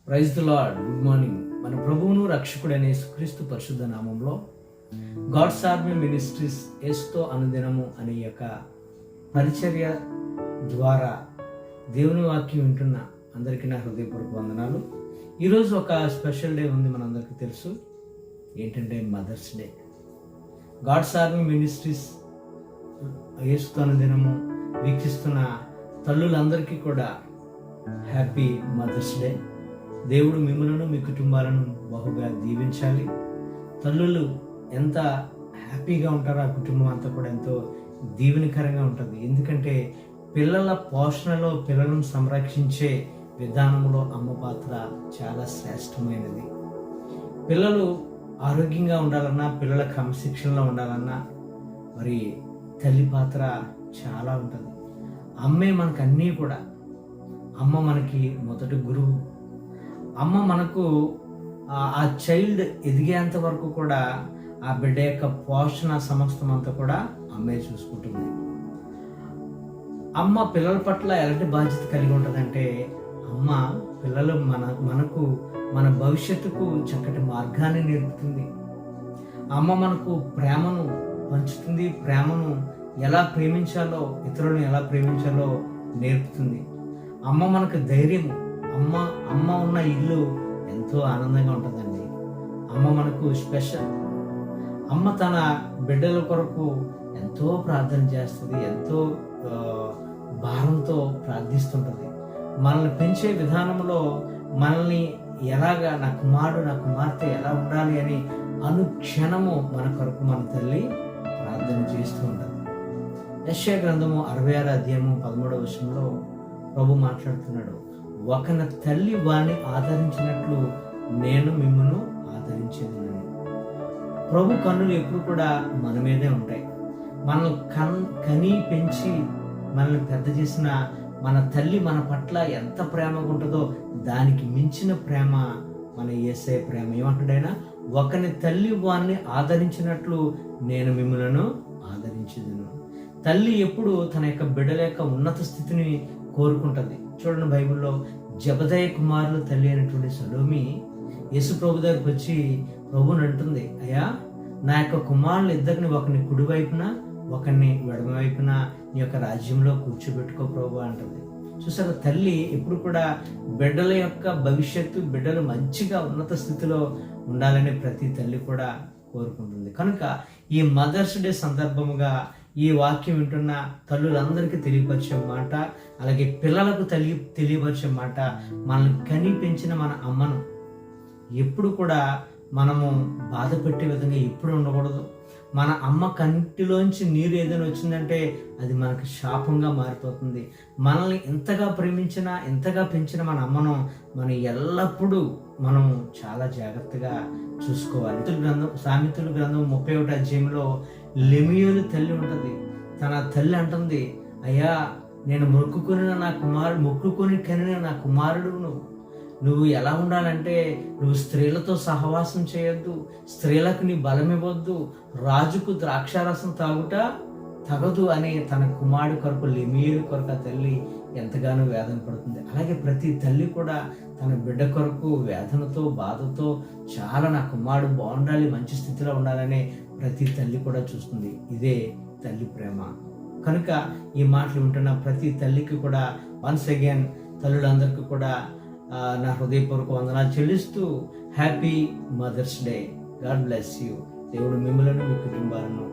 Praise the Lord. Good morning. మన ప్రభువును రక్షకుడైన యేసుక్రీస్తు పరిశుద్ధ నామంలో గాడ్స్ ఆర్మీ మినిస్ట్రీస్ యేసుతో అనుదినము అనే యొక్క పరిచర్య ద్వారా దేవుని వాక్యం వింటున్న అందరికీ నా హృదయపూర్వక వందనాలు. ఈరోజు ఒక స్పెషల్ డే ఉంది, మనందరికీ తెలుసు. ఏంటంటే Mother's Day. God's Army Ministries యేసుతో అనుదినము వీక్షిస్తున్న తల్లులందరికీ కూడా హ్యాపీ మదర్స్ డే. దేవుడు మిమ్మలను మీ కుటుంబాలను బహుగా దీవించాలి. తల్లులు ఎంత హ్యాపీగా ఉంటారో ఆ కుటుంబం అంతా కూడా ఎంతో దీవెనకరంగా ఉంటుంది. ఎందుకంటే పిల్లల పోషణలో, పిల్లలను సంరక్షించే విధానంలో అమ్మ పాత్ర చాలా శ్రేష్టమైనది. పిల్లలు ఆరోగ్యంగా ఉండాలన్నా, పిల్లల క్రమశిక్షణలో ఉండాలన్నా మరి తల్లి పాత్ర చాలా ఉంటుంది. అమ్మే మనకు అన్నీ కూడా. అమ్మ మనకి మొదటి గురువు. అమ్మ మనకు ఆ చైల్డ్ ఎదిగేంత వరకు కూడా ఆ బిడ్డ యొక్క పోషణ సమస్తం అంతా కూడా అమ్మే చూసుకుంటుంది. అమ్మ పిల్లల పట్ల ఎలాంటి బాధ్యత కలిగి ఉంటుందంటే, అమ్మ పిల్లలు మనకు మన భవిష్యత్తుకు చక్కటి మార్గాన్ని నేర్పుతుంది. అమ్మ మనకు ప్రేమను పంచుతుంది. ప్రేమను ఎలా ప్రేమించాలో, ఇతరులను ఎలా ప్రేమించాలో నేర్పుతుంది. అమ్మ మనకు ధైర్యము. అమ్మ ఉన్న ఇల్లు ఎంతో ఆనందంగా ఉంటుందండి. అమ్మ మనకు స్పెషల్. అమ్మ తన బిడ్డల కొరకు ఎంతో ప్రార్థన చేస్తుంది, ఎంతో భారంతో ప్రార్థిస్తుంటుంది. మనల్ని పెంచే విధానంలో మనల్ని ఎలాగా, నా కుమారుడు నా కుమార్తె ఎలా ఉండాలి అని అనుక్షణము మన కొరకు మన తల్లి ప్రార్థన చేస్తూ ఉంటుంది. యెషయా గ్రంథము 66 అధ్యాయము 13వ వచనంలో ప్రభు మాట్లాడుతున్నాడు. ఒకన తల్లి వాణ్ణి ఆదరించినట్లు నేను మిమ్మను ఆదరించేదనని. ప్రభు కన్నులు ఎప్పుడు కూడా మన మీదే ఉంటాయి. మనల్ని కని పెంచి మనల్ని పెద్ద చేసిన మన తల్లి మన పట్ల ఎంత ప్రేమగా ఉంటుందో దానికి మించిన ప్రేమ మన యేసయ్య ప్రేమ. ఏమంటాడైనా, ఒకని తల్లి వాణ్ణి ఆదరించినట్లు నేను మిమ్మలను ఆదరించేదను. తల్లి ఎప్పుడు తన యొక్క బిడ్డల యొక్క ఉన్నత స్థితిని కోరుకుంటుంది. చూడండి, బైబిల్లో జబదయి కుమారులు తల్లి అయినటువంటి సలోమి యేసు ప్రభు దగ్గరికి వచ్చి ప్రభుని అంటుంది, అయ్యా, నా యొక్క కుమారులు ఇద్దరిని, ఒకరిని కుడివైపున ఒకరిని ఎడమవైపున నీ యొక్క రాజ్యంలో కూర్చోబెట్టుకో ప్రభు అంటుంది. చూసారు, తల్లి ఎప్పుడు కూడా బిడ్డల యొక్క భవిష్యత్తు, బిడ్డలు మంచిగా ఉన్నత స్థితిలో ఉండాలని ప్రతి తల్లి కూడా కోరుకుంటుంది. కనుక ఈ మదర్స్ డే సందర్భముగా ఈ వాక్యం వింటున్న తల్లులందరికీ తెలియపరిచే మాట, అలాగే పిల్లలకు తెలియపరిచే మాట, మనల్ని కని పెంచిన మన అమ్మను ఎప్పుడు కూడా మనము బాధ పెట్టే విధంగా ఎప్పుడు ఉండకూడదు. మన అమ్మ కంటిలోంచి నీరు ఏదైనా వచ్చిందంటే అది మనకు శాపంగా మారిపోతుంది. మనల్ని ఎంతగా ప్రేమించినా, ఎంతగా పెంచిన మన అమ్మను మనం ఎల్లప్పుడూ మనం చాలా జాగ్రత్తగా చూసుకోవాలి. సామెతల గ్రంథం 31వ అధ్యాయంలో లెమియోలు తల్లి ఉంటుంది. తన తల్లి అంటుంది, అయ్యా, నేను మొక్కుకొని కనిన నా కుమారుడు నువ్వు ఎలా ఉండాలంటే, నువ్వు స్త్రీలతో సహవాసం చేయొద్దు, స్త్రీలకు నీ బలం ఇవ్వద్దు, రాజుకు ద్రాక్షారసం తాగుట తగదు అని తన కుమారుడు కొరకు, లెమియేలు కొరకు ఆ తల్లి ఎంతగానో వేదన పడుతుంది. అలాగే ప్రతి తల్లి కూడా తన బిడ్డ కొరకు వేదనతో, బాధతో చాలా, నా కుమారుడు బాగుండాలి, మంచి స్థితిలో ఉండాలని ప్రతి తల్లి కూడా చూస్తుంది. ఇదే తల్లి ప్రేమ. కనుక ఈ మాటలు వింటున్న ప్రతి తల్లికి కూడా వన్స్ అగైన్ తల్లులందరికీ కూడా నా హృదయపూర్వక వందనాలు చెల్లిస్తూ happy Mother's Day. God bless you. దేవుడు మిమ్మలను, మీ కుటుంబాలను